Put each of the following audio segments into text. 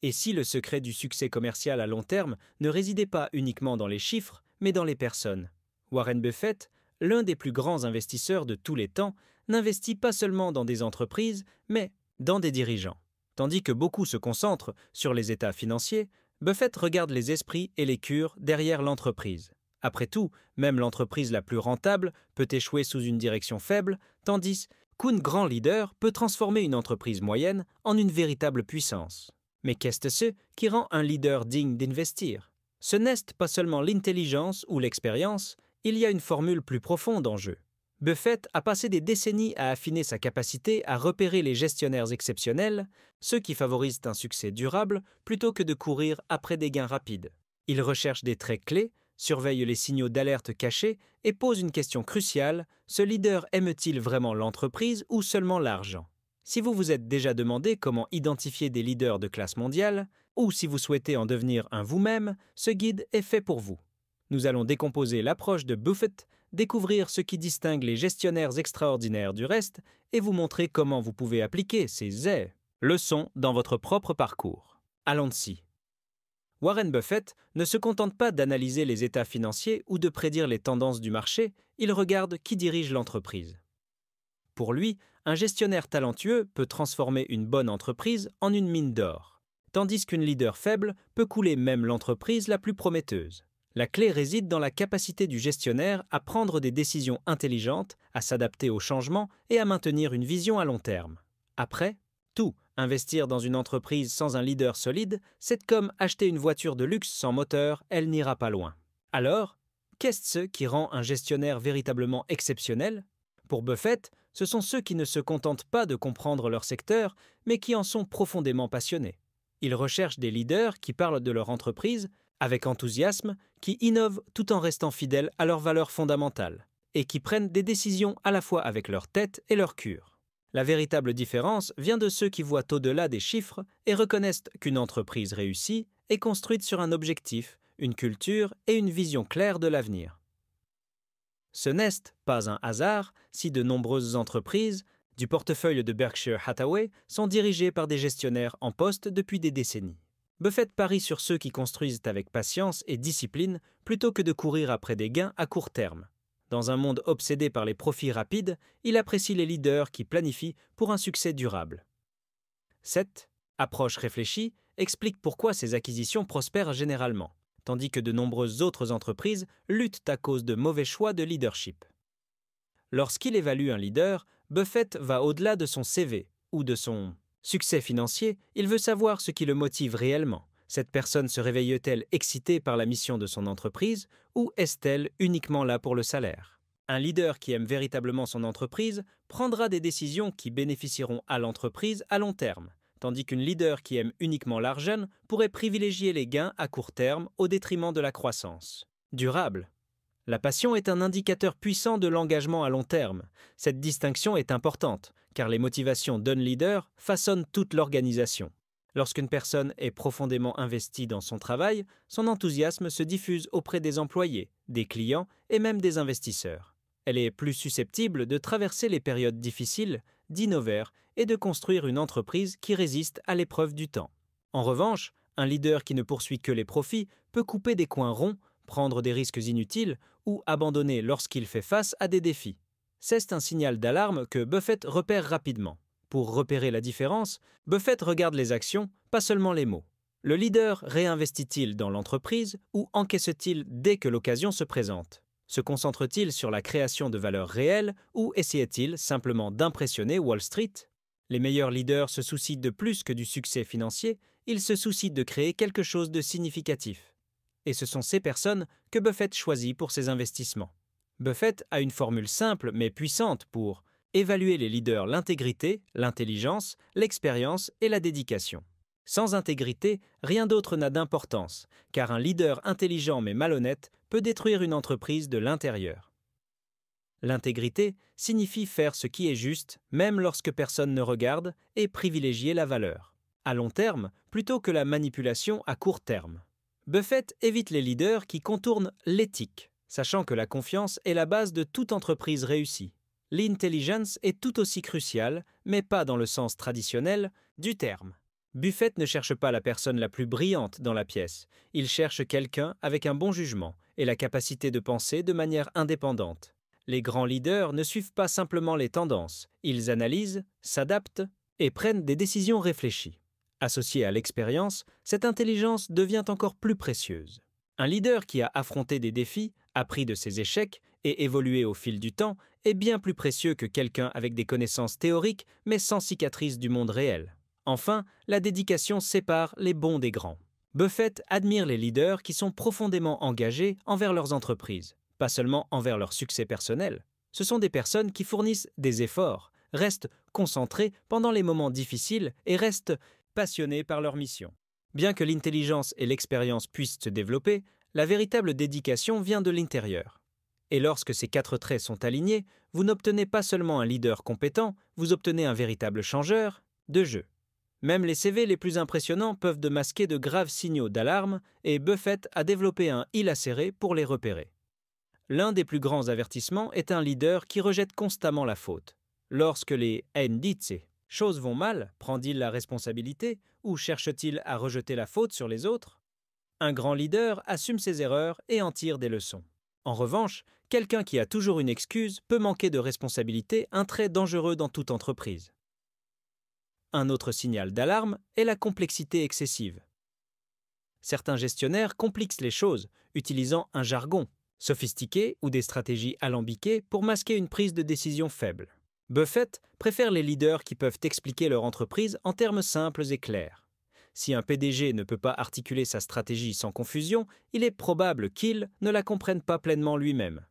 Et si le secret du succès commercial à long terme ne résidait pas uniquement dans les chiffres, mais dans les personnes? Warren Buffett, l'un des plus grands investisseurs de tous les temps, n'investit pas seulement dans des entreprises, mais dans des dirigeants. Tandis que beaucoup se concentrent sur les états financiers, Buffett regarde les esprits et les cœurs derrière l'entreprise. Après tout, même l'entreprise la plus rentable peut échouer sous une direction faible, tandis qu'un grand leader peut transformer une entreprise moyenne en une véritable puissance. Mais qu'est-ce qui rend un leader digne d'investir? Ce n'est pas seulement l'intelligence ou l'expérience, il y a une formule plus profonde en jeu. Buffett a passé des décennies à affiner sa capacité à repérer les gestionnaires exceptionnels, ceux qui favorisent un succès durable, plutôt que de courir après des gains rapides. Il recherche des traits clés, surveille les signaux d'alerte cachés et pose une question cruciale: ce leader aime-t-il vraiment l'entreprise ou seulement l'argent? Si vous vous êtes déjà demandé comment identifier des leaders de classe mondiale, ou si vous souhaitez en devenir un vous-même, ce guide est fait pour vous. Nous allons décomposer l'approche de Buffett, découvrir ce qui distingue les gestionnaires extraordinaires du reste et vous montrer comment vous pouvez appliquer ces leçons dans votre propre parcours. Allons-y. Warren Buffett ne se contente pas d'analyser les états financiers ou de prédire les tendances du marché, il regarde qui dirige l'entreprise. Pour lui, un gestionnaire talentueux peut transformer une bonne entreprise en une mine d'or, tandis qu'une leader faible peut couler même l'entreprise la plus prometteuse. La clé réside dans la capacité du gestionnaire à prendre des décisions intelligentes, à s'adapter aux changements et à maintenir une vision à long terme. Après, tout. Investir dans une entreprise sans un leader solide, c'est comme acheter une voiture de luxe sans moteur, elle n'ira pas loin. Alors, qu'est-ce qui rend un gestionnaire véritablement exceptionnel? Pour Buffett, ce sont ceux qui ne se contentent pas de comprendre leur secteur, mais qui en sont profondément passionnés. Ils recherchent des leaders qui parlent de leur entreprise avec enthousiasme, qui innovent tout en restant fidèles à leurs valeurs fondamentales, et qui prennent des décisions à la fois avec leur tête et leur cœur. La véritable différence vient de ceux qui voient au-delà des chiffres et reconnaissent qu'une entreprise réussie est construite sur un objectif, une culture et une vision claire de l'avenir. Ce n'est pas un hasard si de nombreuses entreprises du portefeuille de Berkshire Hathaway sont dirigées par des gestionnaires en poste depuis des décennies. Buffett parie sur ceux qui construisent avec patience et discipline plutôt que de courir après des gains à court terme. Dans un monde obsédé par les profits rapides, il apprécie les leaders qui planifient pour un succès durable. Cette approche réfléchie explique pourquoi ces acquisitions prospèrent généralement, tandis que de nombreuses autres entreprises luttent à cause de mauvais choix de leadership. Lorsqu'il évalue un leader, Buffett va au-delà de son CV ou de son succès financier, il veut savoir ce qui le motive réellement. Cette personne se réveille-t-elle excitée par la mission de son entreprise ou est-elle uniquement là pour le salaire? Un leader qui aime véritablement son entreprise prendra des décisions qui bénéficieront à l'entreprise à long terme, tandis qu'une leader qui aime uniquement l'argent pourrait privilégier les gains à court terme au détriment de la croissance durable. La passion est un indicateur puissant de l'engagement à long terme. Cette distinction est importante, car les motivations d'un leader façonnent toute l'organisation. Lorsqu'une personne est profondément investie dans son travail, son enthousiasme se diffuse auprès des employés, des clients et même des investisseurs. Elle est plus susceptible de traverser les périodes difficiles, d'innover et de construire une entreprise qui résiste à l'épreuve du temps. En revanche, un leader qui ne poursuit que les profits peut couper des coins ronds, prendre des risques inutiles ou abandonner lorsqu'il fait face à des défis. C'est un signal d'alarme que Buffett repère rapidement. Pour repérer la différence, Buffett regarde les actions, pas seulement les mots. Le leader réinvestit-il dans l'entreprise ou encaisse-t-il dès que l'occasion se présente? Se concentre-t-il sur la création de valeur réelle ou essayait-il simplement d'impressionner Wall Street? Les meilleurs leaders se soucient de plus que du succès financier, ils se soucient de créer quelque chose de significatif. Et ce sont ces personnes que Buffett choisit pour ses investissements. Buffett a une formule simple mais puissante pour évaluer les leaders: l'intégrité, l'intelligence, l'expérience et la dédication. Sans intégrité, rien d'autre n'a d'importance, car un leader intelligent mais malhonnête peut détruire une entreprise de l'intérieur. L'intégrité signifie faire ce qui est juste, même lorsque personne ne regarde, et privilégier la valeur, à long terme, plutôt que la manipulation à court terme. Buffett évite les leaders qui contournent l'éthique, sachant que la confiance est la base de toute entreprise réussie. L'intelligence est tout aussi cruciale, mais pas dans le sens traditionnel du terme. Buffett ne cherche pas la personne la plus brillante dans la pièce, il cherche quelqu'un avec un bon jugement et la capacité de penser de manière indépendante. Les grands leaders ne suivent pas simplement les tendances, ils analysent, s'adaptent et prennent des décisions réfléchies. Associée à l'expérience, cette intelligence devient encore plus précieuse. Un leader qui a affronté des défis, appris de ses échecs et évolué au fil du temps est bien plus précieux que quelqu'un avec des connaissances théoriques mais sans cicatrices du monde réel. Enfin, la dédication sépare les bons des grands. Buffett admire les leaders qui sont profondément engagés envers leurs entreprises, pas seulement envers leur succès personnel. Ce sont des personnes qui fournissent des efforts, restent concentrés pendant les moments difficiles et restent passionnés par leur mission. Bien que l'intelligence et l'expérience puissent se développer, la véritable dédication vient de l'intérieur. Et lorsque ces 4 traits sont alignés, vous n'obtenez pas seulement un leader compétent, vous obtenez un véritable changeur de jeu. Même les CV les plus impressionnants peuvent masquer de graves signaux d'alarme et Buffett a développé un il acéré pour les repérer. L'un des plus grands avertissements est un leader qui rejette constamment la faute. Lorsque les indices choses vont mal, prend-il la responsabilité ou cherche-t-il à rejeter la faute sur les autres? Un grand leader assume ses erreurs et en tire des leçons. En revanche, quelqu'un qui a toujours une excuse peut manquer de responsabilité, un trait dangereux dans toute entreprise. Un autre signal d'alarme est la complexité excessive. Certains gestionnaires compliquent les choses, utilisant un jargon sophistiqué ou des stratégies alambiquées pour masquer une prise de décision faible. Buffett préfère les leaders qui peuvent expliquer leur entreprise en termes simples et clairs. Si un PDG ne peut pas articuler sa stratégie sans confusion, il est probable qu'il ne la comprenne pas pleinement lui-même.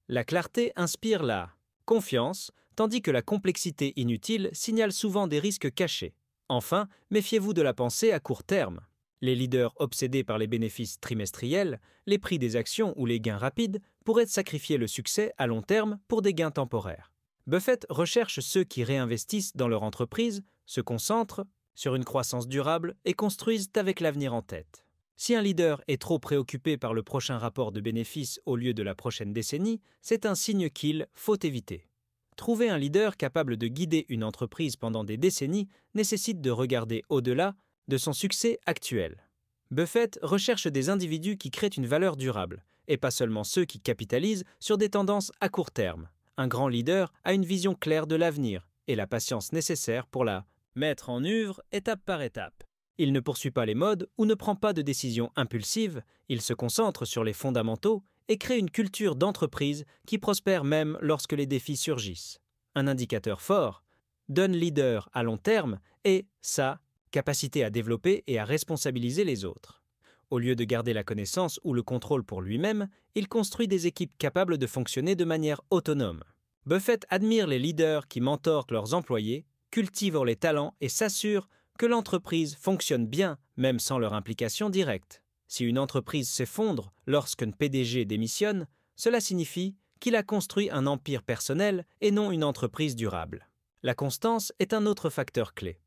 La clarté inspire la confiance, tandis que la complexité inutile signale souvent des risques cachés. Enfin, méfiez-vous de la pensée à court terme. Les leaders obsédés par les bénéfices trimestriels, les prix des actions ou les gains rapides pourraient sacrifier le succès à long terme pour des gains temporaires. Buffett recherche ceux qui réinvestissent dans leur entreprise, se concentrent sur une croissance durable et construisent avec l'avenir en tête. Si un leader est trop préoccupé par le prochain rapport de bénéfices au lieu de la prochaine décennie, c'est un signe qu'il faut éviter. Trouver un leader capable de guider une entreprise pendant des décennies nécessite de regarder au-delà de son succès actuel. Buffett recherche des individus qui créent une valeur durable, et pas seulement ceux qui capitalisent sur des tendances à court terme. Un grand leader a une vision claire de l'avenir et la patience nécessaire pour la mettre en œuvre étape par étape. Il ne poursuit pas les modes ou ne prend pas de décisions impulsives, il se concentre sur les fondamentaux et crée une culture d'entreprise qui prospère même lorsque les défis surgissent. Un indicateur fort d'un leader à long terme est sa capacité à développer et à responsabiliser les autres. Au lieu de garder la connaissance ou le contrôle pour lui-même, il construit des équipes capables de fonctionner de manière autonome. Buffett admire les leaders qui mentorent leurs employés, cultivent les talents et s'assurent que l'entreprise fonctionne bien, même sans leur implication directe. Si une entreprise s'effondre lorsqu'un PDG démissionne, cela signifie qu'il a construit un empire personnel et non une entreprise durable. La constance est un autre facteur clé.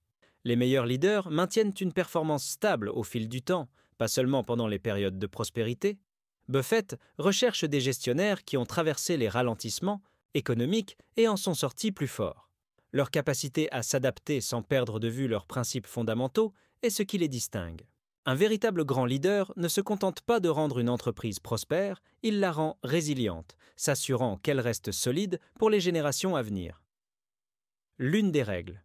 Les meilleurs leaders maintiennent une performance stable au fil du temps, pas seulement pendant les périodes de prospérité. Buffett recherche des gestionnaires qui ont traversé les ralentissements économiques et en sont sortis plus forts. Leur capacité à s'adapter sans perdre de vue leurs principes fondamentaux est ce qui les distingue. Un véritable grand leader ne se contente pas de rendre une entreprise prospère, il la rend résiliente, s'assurant qu'elle reste solide pour les générations à venir. L'une des règles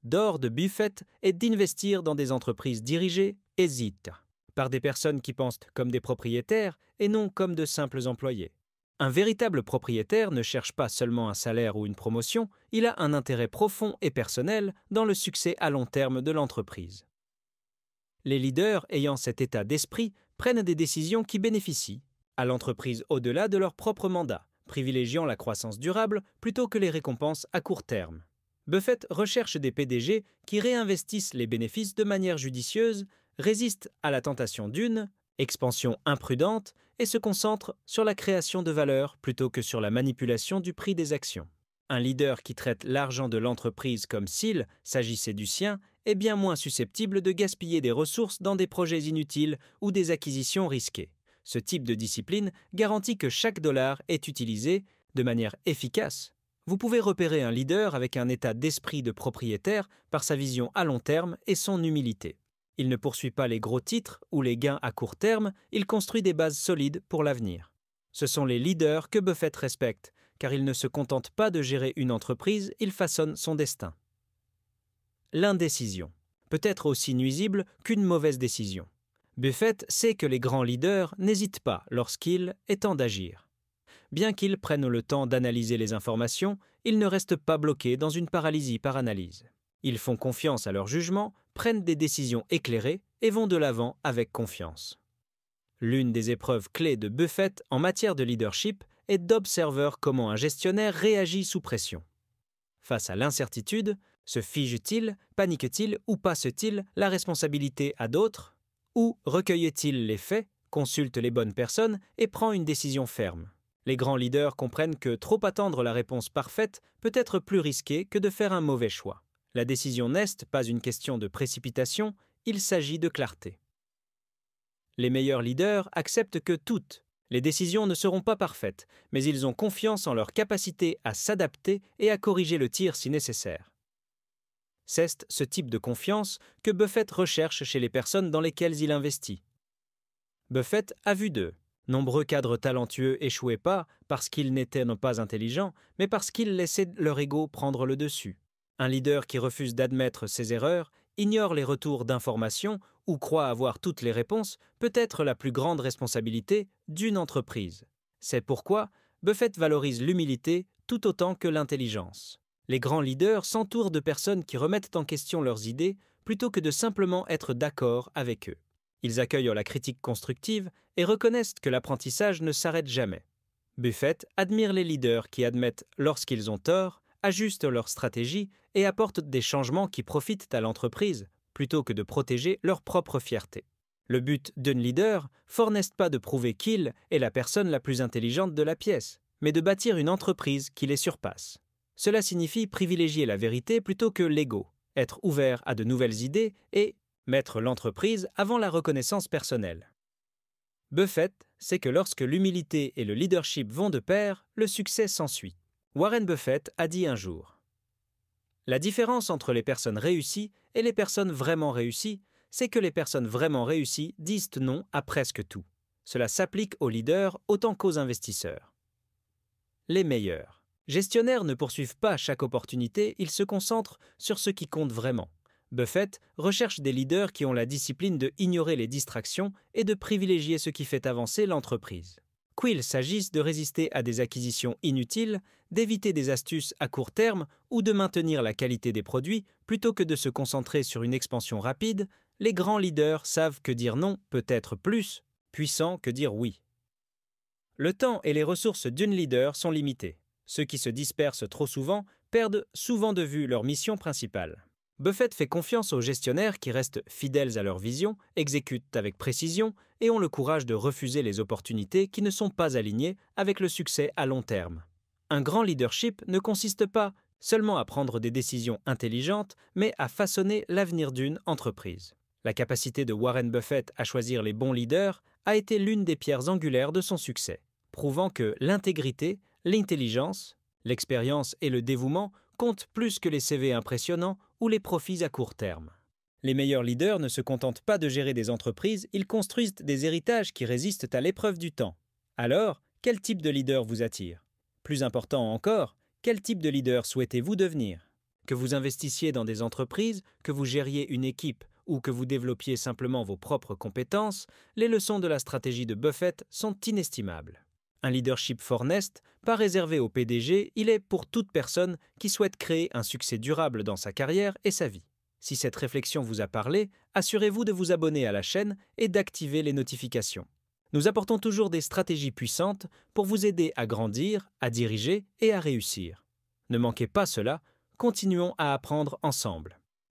d'or de Buffett est d'investir dans des entreprises dirigées, hésitent, par des personnes qui pensent comme des propriétaires et non comme de simples employés. Un véritable propriétaire ne cherche pas seulement un salaire ou une promotion, il a un intérêt profond et personnel dans le succès à long terme de l'entreprise. Les leaders ayant cet état d'esprit prennent des décisions qui bénéficient à l'entreprise au-delà de leur propre mandat, privilégiant la croissance durable plutôt que les récompenses à court terme. Buffett recherche des PDG qui réinvestissent les bénéfices de manière judicieuse, résistent à la tentation d'une expansion imprudente et se concentrent sur la création de valeur plutôt que sur la manipulation du prix des actions. Un leader qui traite l'argent de l'entreprise comme s'il s'agissait du sien est bien moins susceptible de gaspiller des ressources dans des projets inutiles ou des acquisitions risquées. Ce type de discipline garantit que chaque dollar est utilisé de manière efficace, Vous pouvez repérer un leader avec un état d'esprit de propriétaire par sa vision à long terme et son humilité. Il ne poursuit pas les gros titres ou les gains à court terme, il construit des bases solides pour l'avenir. Ce sont les leaders que Buffett respecte, car il ne se contente pas de gérer une entreprise, il façonne son destin. L'indécision peut être aussi nuisible qu'une mauvaise décision. Buffett sait que les grands leaders n'hésitent pas lorsqu'il est temps d'agir. Bien qu'ils prennent le temps d'analyser les informations, ils ne restent pas bloqués dans une paralysie par analyse. Ils font confiance à leur jugement, prennent des décisions éclairées et vont de l'avant avec confiance. L'une des épreuves clés de Buffett en matière de leadership est d'observer comment un gestionnaire réagit sous pression. Face à l'incertitude, se fige-t-il, panique-t-il ou passe-t-il la responsabilité à d'autres? Ou recueille-t-il les faits, consulte les bonnes personnes et prend une décision ferme? Les grands leaders comprennent que trop attendre la réponse parfaite peut être plus risqué que de faire un mauvais choix. La décision n'est pas une question de précipitation, il s'agit de clarté. Les meilleurs leaders acceptent que toutes les décisions ne seront pas parfaites, mais ils ont confiance en leur capacité à s'adapter et à corriger le tir si nécessaire. C'est ce type de confiance que Buffett recherche chez les personnes dans lesquelles il investit. Buffett a vu de nombreux cadres talentueux échouaient pas parce qu'ils n'étaient pas intelligents, mais parce qu'ils laissaient leur ego prendre le dessus. Un leader qui refuse d'admettre ses erreurs, ignore les retours d'informations ou croit avoir toutes les réponses peut être la plus grande responsabilité d'une entreprise. C'est pourquoi Buffett valorise l'humilité tout autant que l'intelligence. Les grands leaders s'entourent de personnes qui remettent en question leurs idées plutôt que de simplement être d'accord avec eux. Ils accueillent la critique constructive et reconnaissent que l'apprentissage ne s'arrête jamais. Buffett admire les leaders qui admettent lorsqu'ils ont tort, ajustent leur stratégie et apportent des changements qui profitent à l'entreprise, plutôt que de protéger leur propre fierté. Le but d'un leader fort n'est pas de prouver qu'il est la personne la plus intelligente de la pièce, mais de bâtir une entreprise qui les surpasse. Cela signifie privilégier la vérité plutôt que l'ego, être ouvert à de nouvelles idées et mettre l'entreprise avant la reconnaissance personnelle. Buffett sait que lorsque l'humilité et le leadership vont de pair, le succès s'ensuit. Warren Buffett a dit un jour : « La différence entre les personnes réussies et les personnes vraiment réussies, c'est que les personnes vraiment réussies disent non à presque tout. Cela s'applique aux leaders autant qu'aux investisseurs. » Les meilleurs gestionnaires ne poursuivent pas chaque opportunité, ils se concentrent sur ce qui compte vraiment. Buffett recherche des leaders qui ont la discipline de ignorer les distractions et de privilégier ce qui fait avancer l'entreprise. Qu'il s'agisse de résister à des acquisitions inutiles, d'éviter des astuces à court terme ou de maintenir la qualité des produits plutôt que de se concentrer sur une expansion rapide, les grands leaders savent que dire non peut être plus puissant que dire oui. Le temps et les ressources d'un leader sont limités. Ceux qui se dispersent trop souvent perdent souvent de vue leur mission principale. Buffett fait confiance aux gestionnaires qui restent fidèles à leur vision, exécutent avec précision et ont le courage de refuser les opportunités qui ne sont pas alignées avec le succès à long terme. Un grand leadership ne consiste pas seulement à prendre des décisions intelligentes, mais à façonner l'avenir d'une entreprise. La capacité de Warren Buffett à choisir les bons leaders a été l'une des pierres angulaires de son succès, prouvant que l'intégrité, l'intelligence, l'expérience et le dévouement comptent plus que les CV impressionnants ou les profits à court terme. Les meilleurs leaders ne se contentent pas de gérer des entreprises, ils construisent des héritages qui résistent à l'épreuve du temps. Alors, quel type de leader vous attire ? Plus important encore, quel type de leader souhaitez-vous devenir ? Que vous investissiez dans des entreprises, que vous gériez une équipe ou que vous développiez simplement vos propres compétences, les leçons de la stratégie de Buffett sont inestimables. Un leadership fort n'est pas réservé au PDG, il est pour toute personne qui souhaite créer un succès durable dans sa carrière et sa vie. Si cette réflexion vous a parlé, assurez-vous de vous abonner à la chaîne et d'activer les notifications. Nous apportons toujours des stratégies puissantes pour vous aider à grandir, à diriger et à réussir. Ne manquez pas cela, continuons à apprendre ensemble.